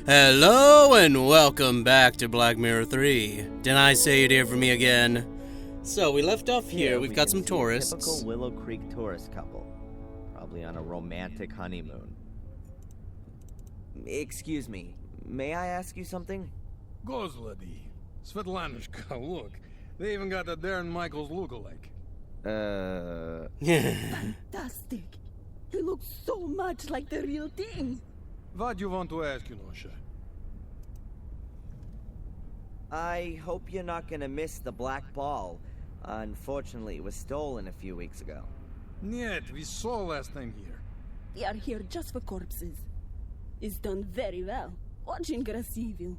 Hello and welcome back to Black Mirror 3. Didn't I say you'd hear from me again? So we left off here. We've got some tourists. Typical Willow Creek tourist couple, probably on a romantic honeymoon. Excuse me, may I ask you something? Gozlady, Svetlanishka, look, they even got a Darren Michaels lookalike. Fantastic! He looks so much like the real thing. What you want to ask, Yunosha? I hope you're not gonna miss the black ball. Unfortunately, it was stolen a few weeks ago. Нет, we saw last time here. They are here just for corpses. It's done very well. Очень красиво.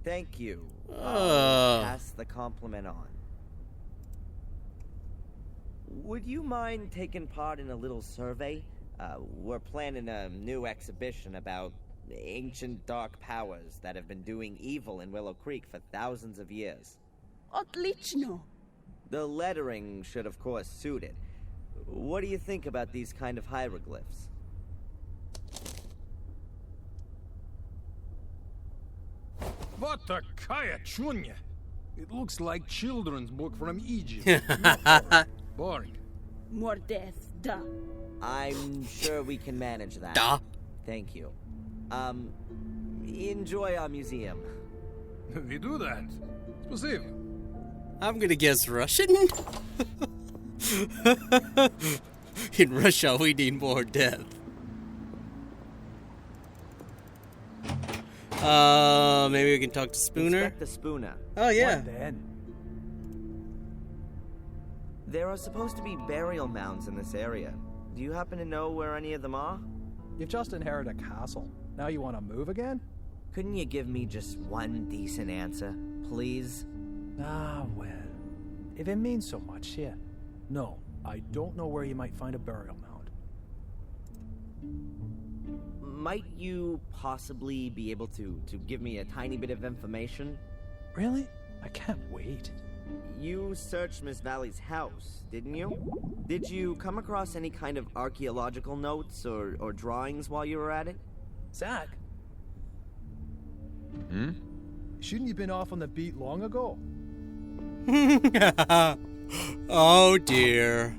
Thank you. Pass the compliment on. Would you mind taking part in a little survey? We're planning a new exhibition about ancient dark powers that have been doing evil in Willow Creek for thousands of years. Отлично! The lettering should, of course, suit it. What do you think about these kind of hieroglyphs? What a kaya chunya! It looks like children's book from Egypt. Boring. More death, duh. I'm sure we can manage that. Duh. Thank you. Enjoy our museum. We do that. Спасибо. I'm gonna guess Russian? In Russia, we need more death. Maybe we can talk to Spooner? Inspector Spooner. Oh, yeah. What then? There are supposed to be burial mounds in this area. Do you happen to know where any of them are? You've just inherited a castle. Now you want to move again? Couldn't you give me just one decent answer, please? Ah, well. If it means so much, yeah. No, I don't know where you might find a burial mound. Might you possibly be able to give me a tiny bit of information? Really? I can't wait. You searched Miss Valley's house, didn't you? Did you come across any kind of archaeological notes or drawings while you were at it? Zach? Shouldn't you been off on the beat long ago? Oh, dear.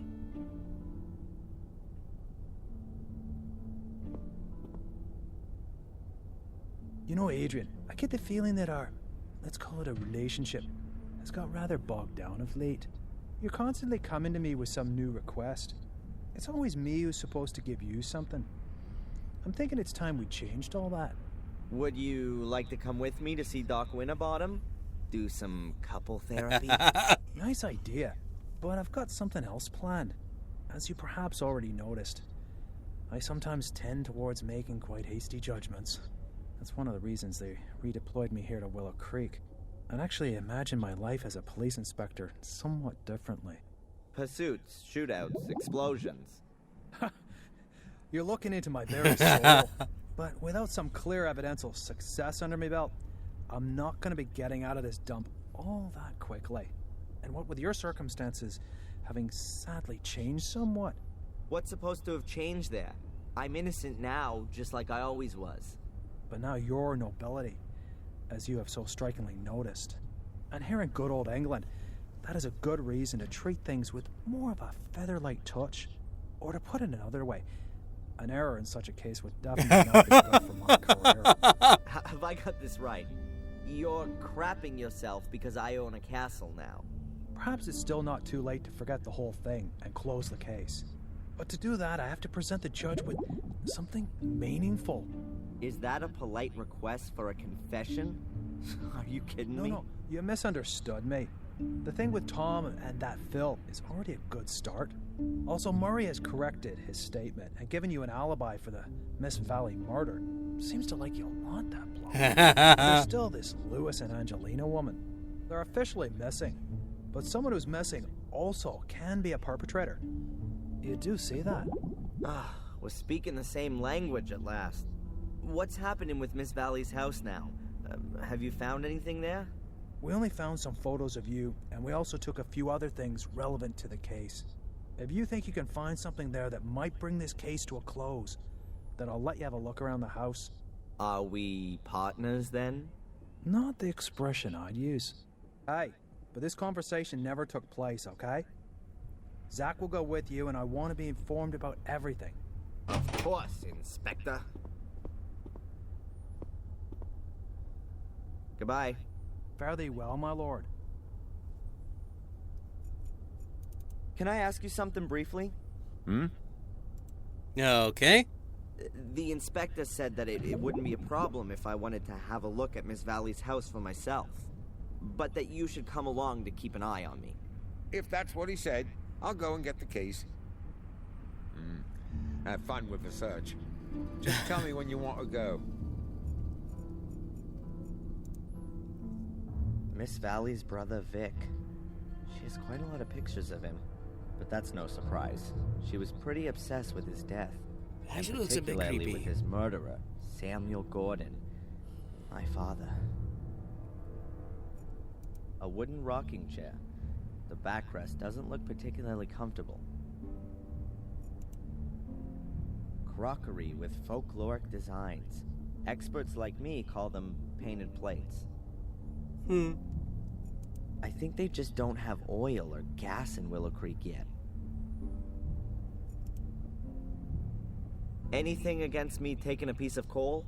You know, Adrian, I get the feeling that our, let's call it a relationship, has got rather bogged down of late. You're constantly coming to me with some new request. It's always me who's supposed to give you something. I'm thinking it's time we changed all that. Would you like to come with me to see Doc Winterbottom? Do some couple therapy? Nice idea, but I've got something else planned. As you perhaps already noticed, I sometimes tend towards making quite hasty judgments. That's one of the reasons they redeployed me here to Willow Creek. I'd actually imagine my life as a police inspector somewhat differently. Pursuits, shootouts, explosions. You're looking into my very soul. But without some clear evidential success under my belt, I'm not going to be getting out of this dump all that quickly. And what with your circumstances having sadly changed somewhat. What's supposed to have changed there? I'm innocent now, just like I always was. But now your nobility, as you have so strikingly noticed. And here in good old England, that is a good reason to treat things with more of a feather-light touch. Or to put it another way, an error in such a case would definitely not be good for my career. Have I got this right? You're crapping yourself because I own a castle now. Perhaps it's still not too late to forget the whole thing and close the case. But to do that, I have to present the judge with something meaningful. Is that a polite request for a confession? Are you kidding me? No, you misunderstood me. The thing with Tom and that Phil is already a good start. Also, Murray has corrected his statement and given you an alibi for the Miss Valley murder. Seems to like you a lot, that bloke. There's still this Lewis and Angelina woman. They're officially missing, but someone who's missing also can be a perpetrator. You do see that? We're speaking the same language at last. What's happening with Miss Valley's house now? Have you found anything there? We only found some photos of you, and we also took a few other things relevant to the case. If you think you can find something there that might bring this case to a close, then I'll let you have a look around the house. Are we partners then? Not the expression I'd use. Hey, but this conversation never took place, okay? Zach will go with you, and I want to be informed about everything. Of course, Inspector. Goodbye. Fare thee well, my lord. Can I ask you something briefly? Okay. The inspector said that it wouldn't be a problem if I wanted to have a look at Miss Valley's house for myself, but that you should come along to keep an eye on me. If that's what he said, I'll go and get the keys. Have fun with the search. Just tell me when you want to go. Miss Valley's brother, Vic. She has quite a lot of pictures of him, but that's no surprise. She was pretty obsessed with his death. Actually looks a bit Particularly creepy. with his murderer, Samuel Gordon, my father. A wooden rocking chair. The backrest doesn't look particularly comfortable. Crockery with folkloric designs. Experts like me call them painted plates. I think they just don't have oil or gas in Willow Creek yet. Anything against me taking a piece of coal?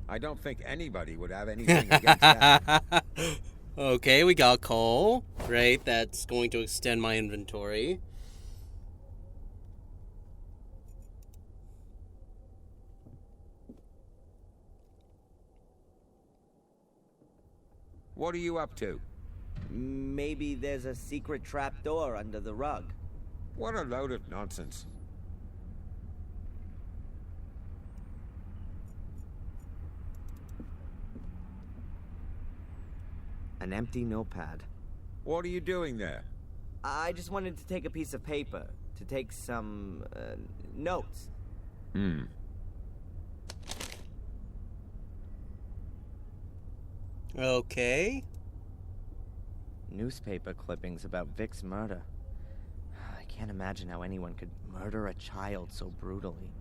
I don't think anybody would have anything against that. Okay, we got coal. Right, that's going to extend my inventory. What are you up to? Maybe there's a secret trapdoor under the rug. What a load of nonsense. An empty notepad. What are you doing there? I just wanted to take a piece of paper to take some notes. Okay. Newspaper clippings about Vic's murder. I can't imagine how anyone could murder a child so brutally.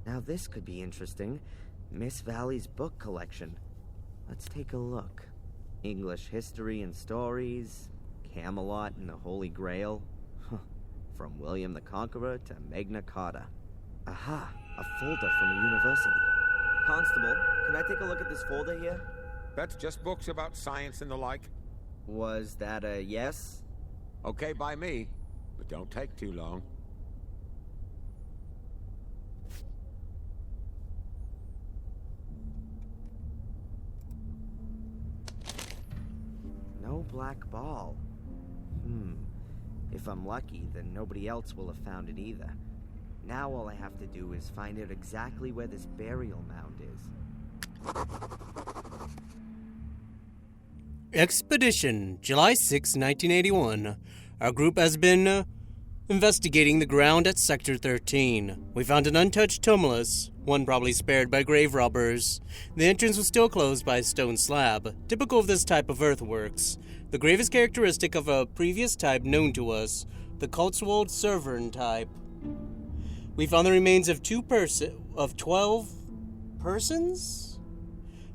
Now this could be interesting. Miss Valley's book collection. Let's take a look. English history and stories, Camelot and the Holy Grail. From William the Conqueror to Magna Carta. Aha, a folder from a university. Constable, can I take a look at this folder here? That's just books about science and the like. Was that a yes? Okay by me, but don't take too long. No black ball. If I'm lucky, then nobody else will have found it either. Now all I have to do is find out exactly where this burial mound is. Expedition, July 6, 1981. Our group has been investigating the ground at Sector 13. We found an untouched tumulus, one probably spared by grave robbers. The entrance was still closed by a stone slab, typical of this type of earthworks. The grave is characteristic of a previous type known to us, the Cotswold Severn type. We found the remains of 12 persons?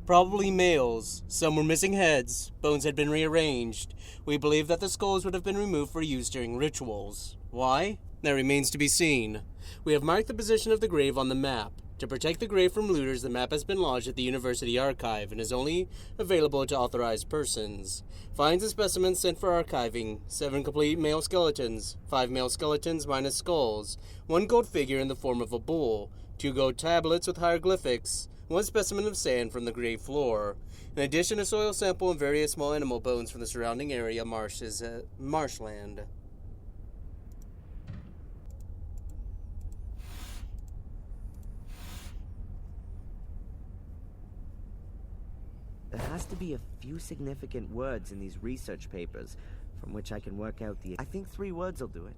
Probably males. Some were missing heads. Bones had been rearranged. We believe that the skulls would have been removed for use during rituals. Why? That remains to be seen. We have marked the position of the grave on the map. To protect the grave from looters, the map has been lodged at the University Archive and is only available to authorized persons. Finds and specimens sent for archiving: 7 complete male skeletons, 5 male skeletons minus skulls, 1 gold figure in the form of a bull, 2 gold tablets with hieroglyphics, 1 specimen of sand from the grave floor. In addition, a soil sample and various small animal bones from the surrounding area marshland. There has to be a few significant words in these research papers from which I can work out I think 3 words will do it.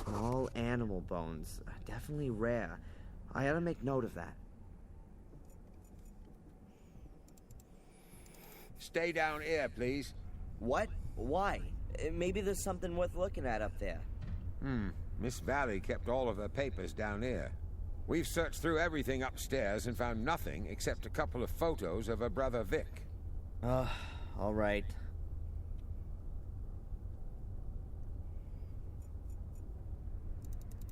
Small animal bones. Definitely rare. I ought to make note of that. Stay down here, please. What? Why? Maybe there's something worth looking at up there. Miss Valley kept all of her papers down here. We've searched through everything upstairs and found nothing except a couple of photos of her brother Vic. All right.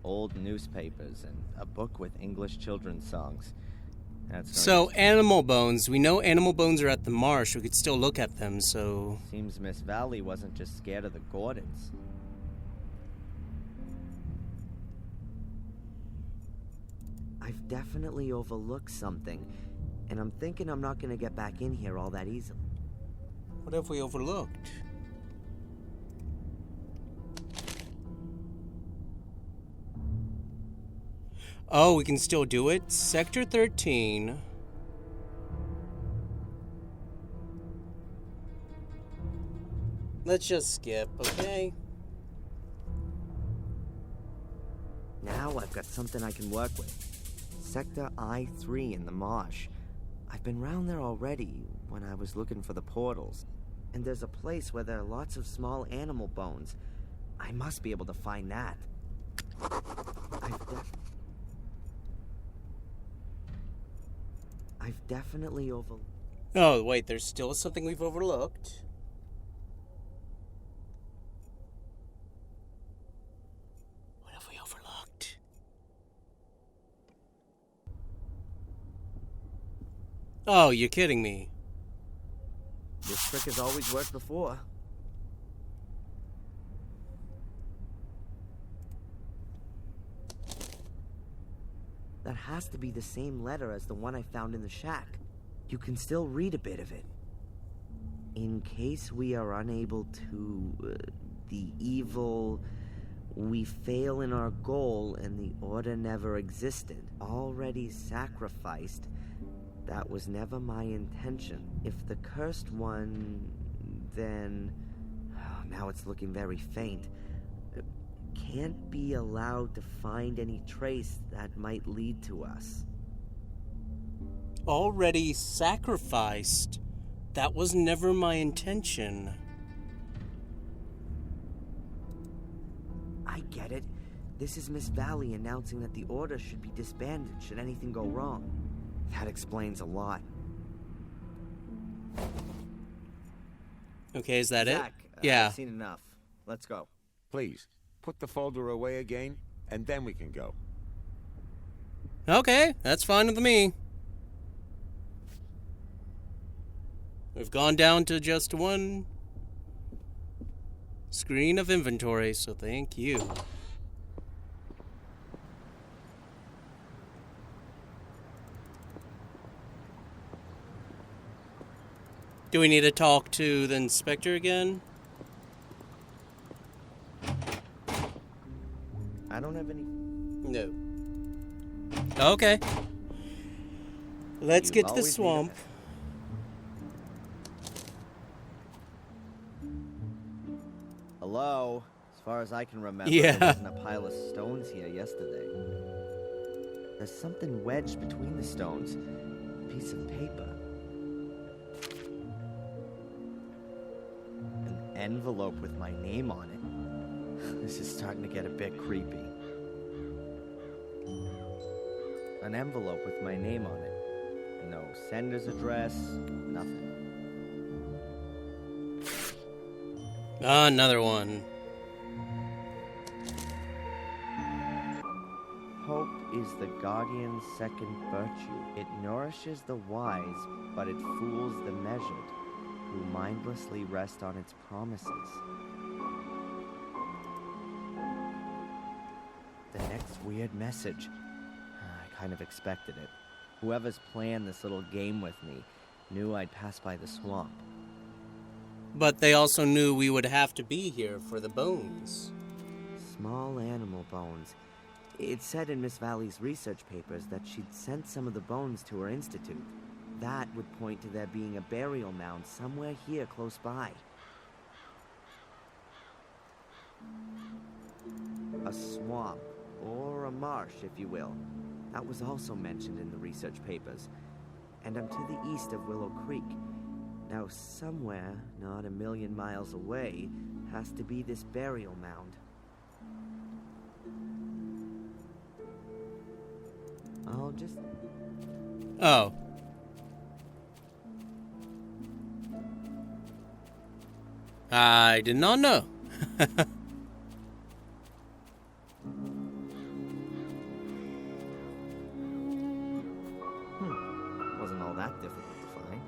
Old newspapers and a book with English children's songs. That's So, animal bones. We know animal bones are at the marsh. We could still look at them, so... Seems Miss Valley wasn't just scared of the Gordons. I've definitely overlooked something, and I'm thinking I'm not gonna get back in here all that easily. What have we overlooked? Oh, we can still do it? Sector 13. Let's just skip, okay? Now I've got something I can work with. Sector I-3 in the marsh. I've been round there already when I was looking for the portals. And there's a place where there are lots of small animal bones. I must be able to find that. I've definitely Oh, wait, there's still something we've overlooked. What have we overlooked? Oh, you're kidding me. This trick has always worked before. That has to be the same letter as the one I found in the shack. You can still read a bit of it. In case we are unable to... the evil... We fail in our goal and the order never existed. Already sacrificed. That was never my intention. If the cursed one... then... Oh, now it's looking very faint. Can't be allowed to find any trace that might lead to us. Already sacrificed. That was never my intention. I get it. This is Miss Valley announcing that the order should be disbanded should anything go wrong. That explains a lot. Okay, is that Zach, it? Yeah. I've seen enough. Let's go. Please, put the folder away again, and then we can go. Okay, that's fine with me. We've gone down to just one screen of inventory, so thank you. Do we need to talk to the inspector again? I don't have any... No. Okay. Let's You get to the always need a swamp. Hello? As far as I can remember, Yeah. there wasn't a pile of stones here yesterday. There's something wedged between the stones. A piece of paper. An envelope with my name on it. This is starting to get a bit creepy. An envelope with my name on it. No sender's address, nothing. Ah, another one. Hope is the guardian's second virtue. It nourishes the wise, but it fools the measured, who mindlessly rest on its promises. The next weird message. I kind of expected it. Whoever's planned this little game with me knew I'd pass by the swamp. But they also knew we would have to be here for the bones. Small animal bones. It said in Miss Valley's research papers that she'd sent some of the bones to her institute. That would point to there being a burial mound somewhere here close by. A swamp, or a marsh, if you will. That was also mentioned in the research papers. And I'm to the east of Willow Creek. Now, somewhere, not a million miles away, Has to be this burial mound. I'll just... Oh. I did not know. Wasn't all that difficult to find.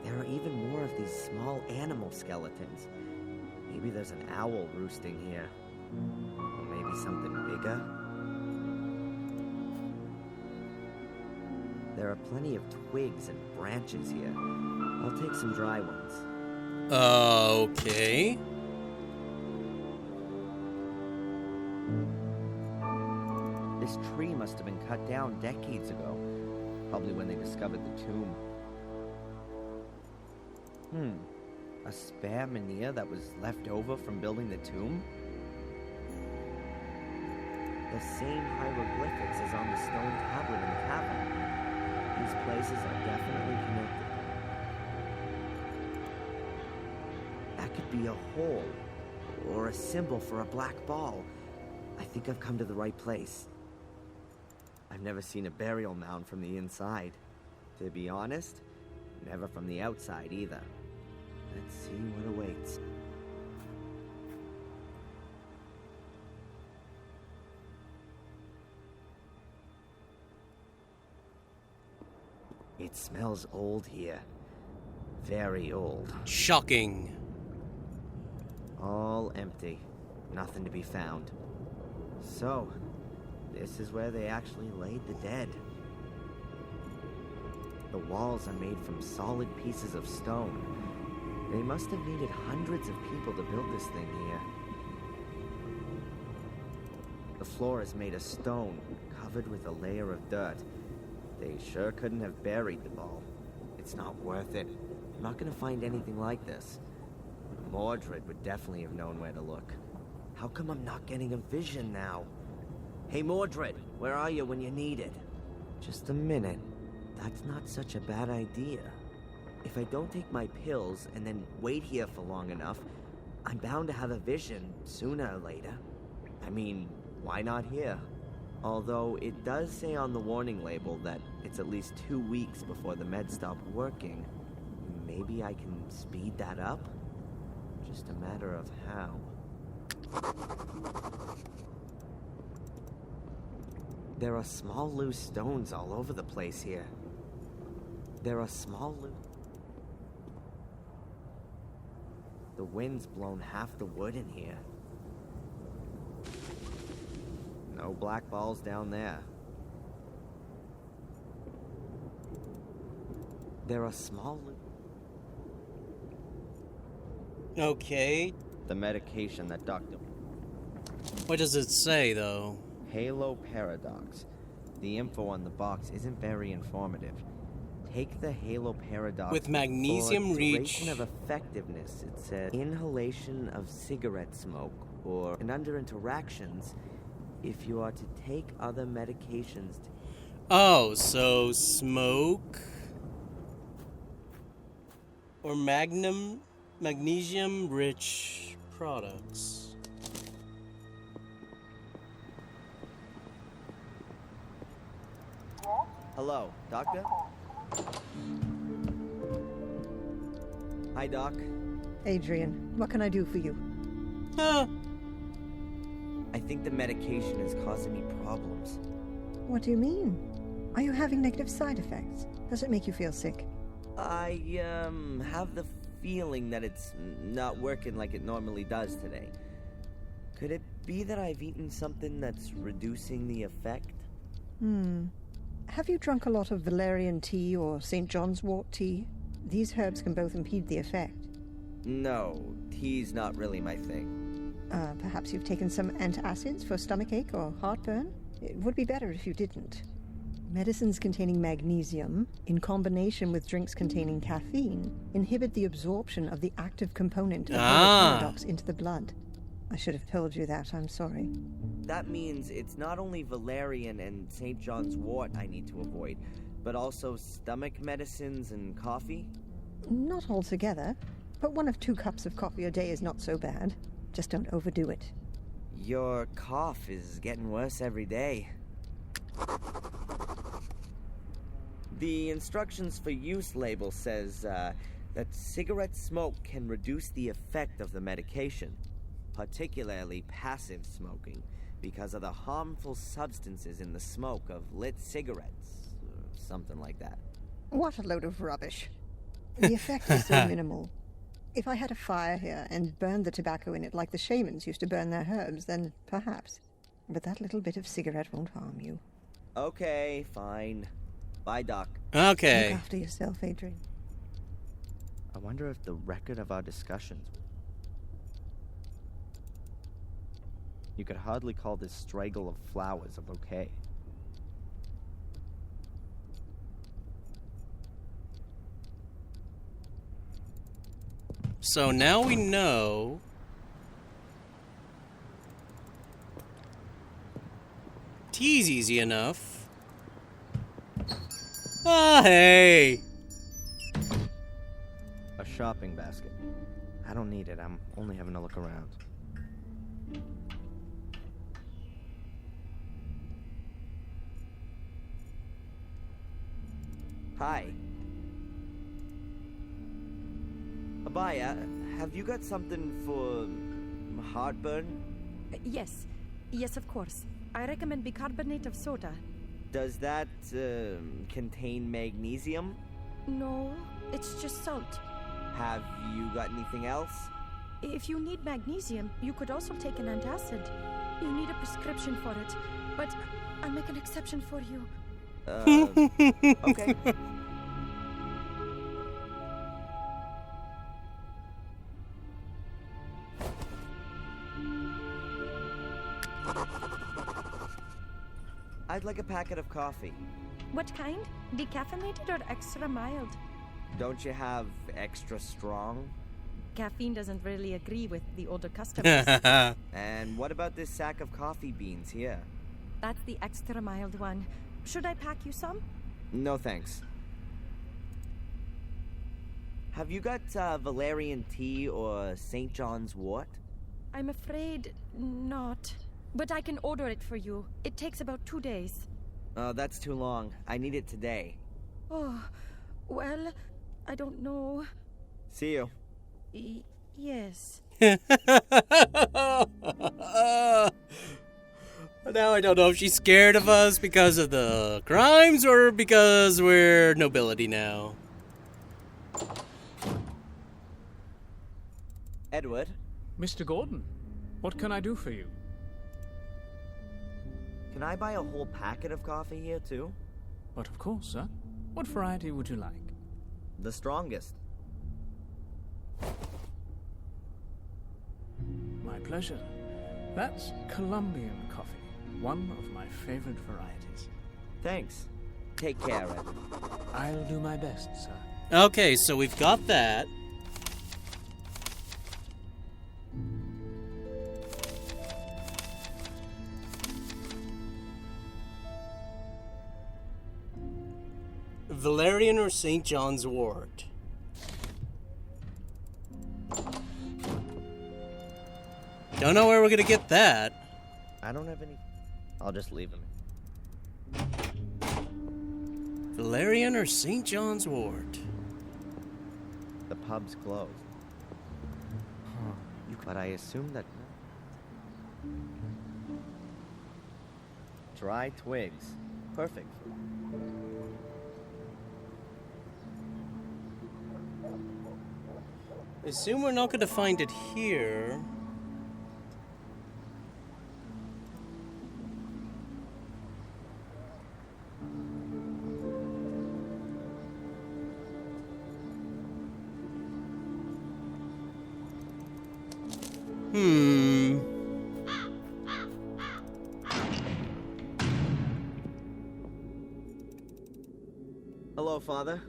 There are even more of these small animal skeletons. Maybe there's an owl roosting here. Or maybe something bigger. There are plenty of twigs and branches here. I'll take some dry ones. Okay. This tree must have been cut down decades ago. Probably when they discovered the tomb. A spare menhir that was left over from building the tomb? The same hieroglyphics as on the stone tablet in the cavern. These places are definitely connected. That could be a hole, or a symbol for a black ball. I think I've come to the right place. I've never seen a burial mound from the inside. To be honest, never from the outside either. Let's see what awaits. It smells old here. Very old. Shocking. All empty. Nothing to be found. So, this is where they actually laid the dead. The walls are made from solid pieces of stone. They must have needed hundreds of people to build this thing here. The floor is made of stone, covered with a layer of dirt. They sure couldn't have buried the ball. It's not worth it. I'm not gonna find anything like this. Mordred would definitely have known where to look. How come I'm not getting a vision now? Hey Mordred, where are you when you need it? Just a minute. That's not such a bad idea. If I don't take my pills and then wait here for long enough, I'm bound to have a vision sooner or later. I mean, why not here? Although it does say on the warning label that it's at least 2 weeks before the meds stop working. Maybe I can speed that up? Just a matter of how. There are small loose stones all over the place here. The wind's blown half the wood in here. No black balls down there. There are small... Okay. The medication that Dr. What does it say, though? Halo Paradox. The info on the box isn't very informative. Take the Halo Paradox With magnesium for reach. duration of effectiveness. It says inhalation of cigarette smoke, and under interactions, if you are to take other medications. Oh, so smoke or magnesium-rich products. Hello, Doctor? Hi, Doc. Adrian, what can I do for you? Huh. I think the medication is causing me problems. What do you mean? Are you having negative side effects? Does it make you feel sick? I, have the feeling that it's not working like it normally does today. Could it be that I've eaten something that's reducing the effect? Have you drunk a lot of valerian tea or St. John's wort tea? These herbs can both impede the effect. No, tea's not really my thing. Perhaps you've taken some antacids for stomachache or heartburn? It would be better if you didn't. Medicines containing magnesium, in combination with drinks containing caffeine, inhibit the absorption of the active component of paradox into the blood. I should have told you that, I'm sorry. That means it's not only valerian and St. John's wort I need to avoid, but also stomach medicines and coffee? Not altogether. But 1 of 2 cups of coffee a day is not so bad. Just don't overdo it. Your cough is getting worse every day. The instructions for use label says that cigarette smoke can reduce the effect of the medication, particularly passive smoking, because of the harmful substances in the smoke of lit cigarettes, or something like that. What a load of rubbish. The effect is so minimal. If I had a fire here and burned the tobacco in it like the shamans used to burn their herbs, then perhaps. But that little bit of cigarette won't harm you. Okay, fine. Bye, Doc. Look Okay. after yourself, Adrian. I wonder if the record of our discussions... You could hardly call this straggle of flowers a bouquet. So now we know. Tea's easy enough. Ah, hey! A shopping basket. I don't need it. I'm only having a look around. Hi. Abaya, have you got something for heartburn? Yes. Yes, of course. I recommend bicarbonate of soda. Does that contain magnesium? No, it's just salt. Have you got anything else? If you need magnesium, you could also take an antacid. You need a prescription for it, but I'll make an exception for you. Okay. I'd like a packet of coffee. What kind? Decaffeinated or extra mild? Don't you have extra strong? Caffeine doesn't really agree with the older customers. And what about this sack of coffee beans here? That's the extra mild one. Should I pack you some? No thanks. Have you got Valerian tea or St. John's wort? I'm afraid not. But I can order it for you. It takes about 2 days. That's too long. I need it today. Oh, well, I don't know. See you. Yes. Now I don't know if she's scared of us because of the crimes or because we're nobility now. Edward? Mr. Gordon, what can I do for you? Can I buy a whole packet of coffee here, too? But of course, sir. What variety would you like? The strongest. My pleasure. That's Colombian coffee, one of my favorite varieties. Thanks. Take care, Edward. I'll do my best, sir. Okay, so we've got that. Valerian or St. John's wort. Don't know where we're gonna get that. I don't have any... I'll just leave him. Valerian or St. John's wort. The pub's closed. But I assume that... Dry twigs. Perfect. I assume we're not gonna find it here. Hello, Father.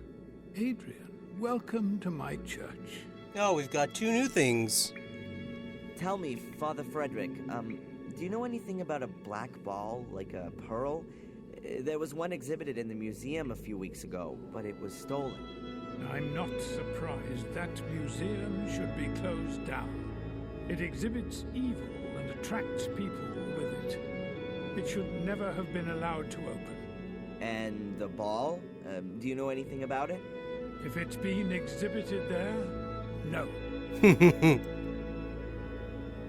Adrian, welcome to my church. Oh, we've got 2 new things. Tell me, Father Frederick, do you know anything about a black ball, like a pearl? There was one exhibited in the museum a few weeks ago, but it was stolen. I'm not surprised that museum should be closed down. It exhibits evil and attracts people with it. It should never have been allowed to open. And the ball? Do you know anything about it? If it's been exhibited there, no.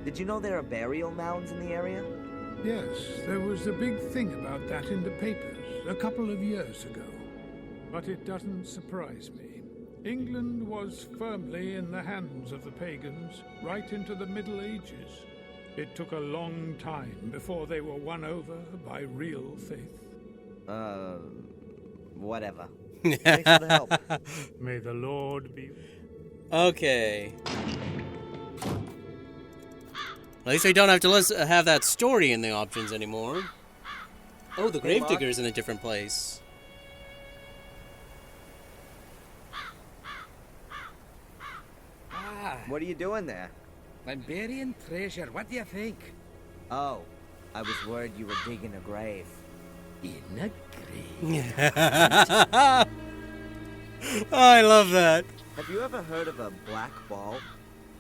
Did you know there are burial mounds in the area? Yes, there was a big thing about that in the papers a couple of years ago. But it doesn't surprise me. England was firmly in the hands of the pagans right into the Middle Ages. It took a long time before they were won over by real faith. Whatever. Thanks for the help. May the Lord be... Okay. At least we don't have to have that story in the options anymore. Oh, the Gravedigger's in a different place. What are you doing there? I'm burying treasure. What do you think? Oh, I was worried you were digging a grave. In a grave? I love that. Have you ever heard of a black ball?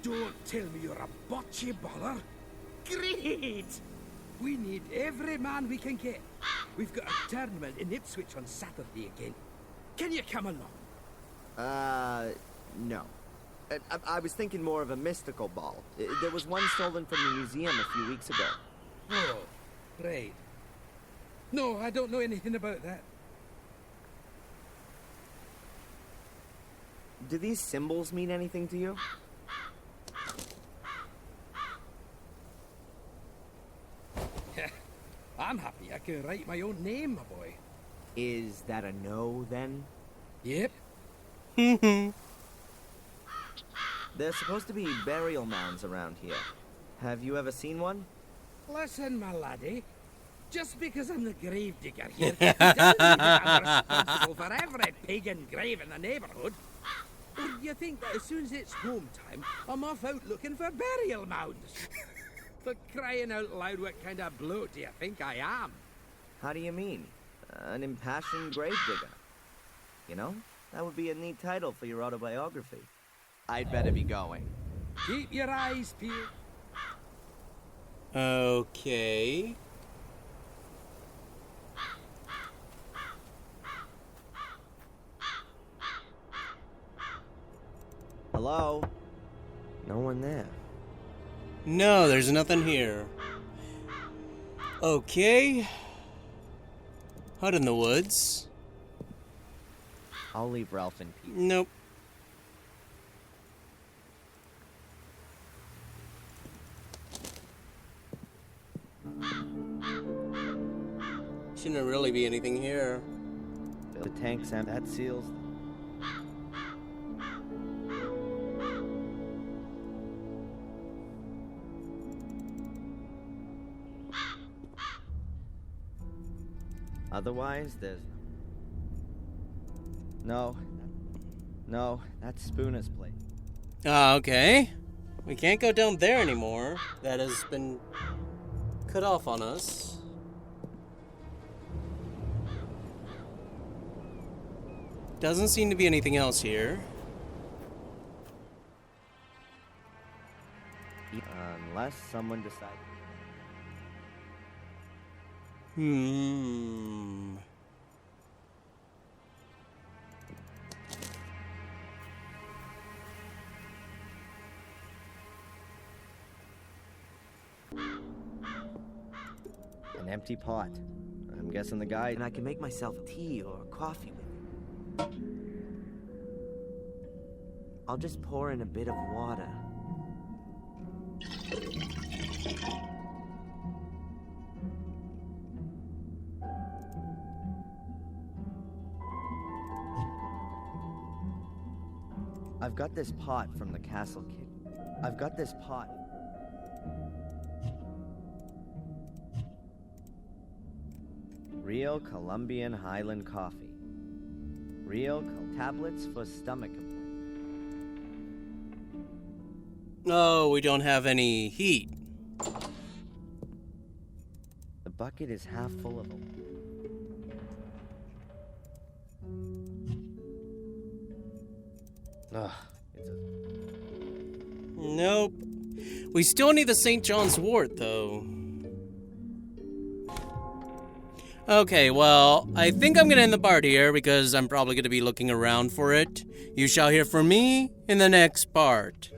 Don't tell me you're a bocce baller. Great! We need every man we can get. We've got a tournament in Ipswich on Saturday again. Can you come along? No. I was thinking more of a mystical ball. There was one stolen from the museum a few weeks ago. Oh, right. No, I don't know anything about that. Do these symbols mean anything to you? I'm happy I can write my own name, my boy. Is that a no, then? Yep. There's supposed to be burial mounds around here. Have you ever seen one? Listen, my laddie. Just because I'm the gravedigger here, it doesn't mean that I'm responsible for every pagan grave in the neighbourhood. Or do you think that as soon as it's home time, I'm off out looking for burial mounds? For crying out loud, what kind of bloke do you think I am? How do you mean? An impassioned gravedigger? You know, that would be a neat title for your autobiography. I'd better be going. Keep your eyes peeled. Okay. Hello? No one there. No, there's nothing here. Okay. Hut in the woods. I'll leave Ralph in peace. Nope. Shouldn't really be anything here. The tanks and that seals. Otherwise, there's... No, that's Spooner's place. Okay. We can't go down there anymore. That has been cut off on us. Doesn't seem to be anything else here. Unless someone decides... An empty pot. I'm guessing the guy... And I can make myself tea or coffee with it. I'll just pour in a bit of water. I've got this pot from the castle kid. I've got this pot. Real Colombian Highland coffee. Real tablets for stomach complaints. Oh, we don't have any heat. The bucket is half full of them. Ugh. Nope. We still need the St. John's wort, though. Okay, well, I think I'm gonna end the part here because I'm probably gonna be looking around for it. You shall hear from me in the next part.